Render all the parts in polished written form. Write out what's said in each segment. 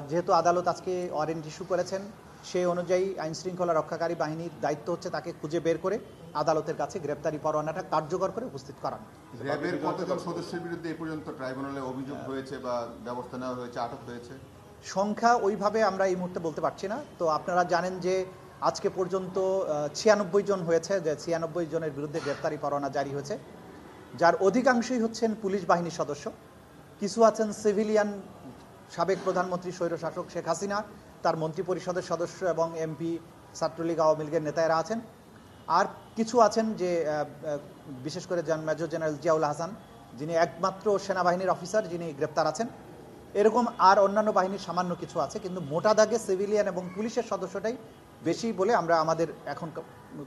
যেহেতু আদালত আজকে ওয়ারেন্ট ইস্যু করেছেন, সেই অনুযায়ী আইনশৃঙ্খলা রক্ষাকারী বাহিনীর দায়িত্ব হচ্ছে তাকে খুঁজে বের করে আদালতের কাছে গ্রেপ্তারি পরোয়ানাটা কার্যকর করে উপস্থিত করানো। র্যাবের কতজন সদস্যের বিরুদ্ধে এ পর্যন্ত ট্রাইব্যুনালে অভিযোগ হয়েছে বা ব্যবস্থা নেওয়া হয়েছে, আটক হয়েছে? সংখ্যা ওইভাবে আমরা এই মুহূর্তে বলতে পারছি না। তো আপনারা জানেন যে আজকে পর্যন্ত 96 জন হয়েছে, যে 96 জনের বিরুদ্ধে গ্রেপ্তারি পরোয়ানা জারি হয়েছে, যার অধিকাংশই হচ্ছেন পুলিশ বাহিনীর সদস্য। কিছু আছেন সিভিলিয়ান, সাবেক প্রধানমন্ত্রী স্বৈরশাসক শেখ হাসিনা, তার মন্ত্রিপরিষদের সদস্য এবং এমপি, ছাত্রলীগ, আওয়ামী লীগের নেতারা আছেন। আর কিছু আছেন যে বিশেষ করে মেজর জেনারেল জিয়াউল হাসান, যিনি একমাত্র সেনাবাহিনীর অফিসার যিনি গ্রেপ্তার আছেন। এরকম আর অন্যান্য বাহিনীর সামান্য কিছু আছে, কিন্তু মোটা দাগে সিভিলিয়ান এবং পুলিশের সদস্যটাই বেশি বলে আমরা আমাদের এখন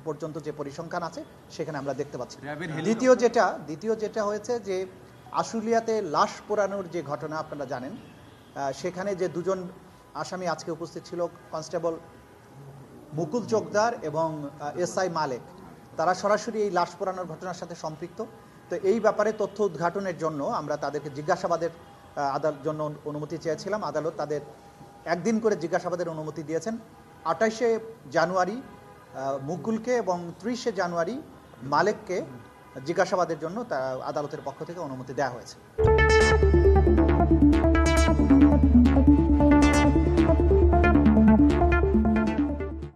পর্যন্ত যে পরিসংখ্যান আছে সেখানে আমরা দেখতে পাচ্ছি। দ্বিতীয় যেটা হয়েছে যে আশুলিয়াতে লাশ পোড়ানোর যে ঘটনা আপনারা জানেন, সেখানে যে দুজন আসামি আজকে উপস্থিত ছিল, কনস্টেবল মুকুল চোকদার এবং এসআই মালেক, তারা সরাসরি এই লাশ পোড়ানোর ঘটনার সাথে সম্পৃক্ত। তো এই ব্যাপারে তথ্য উদ্ঘাটনের জন্য আমরা তাদেরকে জিজ্ঞাসাবাদের জন্য অনুমতি চেয়েছিলাম। আদালত তাদের একদিন করে জিজ্ঞাসাবাদের অনুমতি দিয়েছেন। 28শে জানুয়ারি মুকুলকে এবং 30শে জানুয়ারি মালেককে জিজ্ঞাসাবাদের জন্য আদালতের পক্ষ থেকে অনুমতি দেওয়া হয়েছে।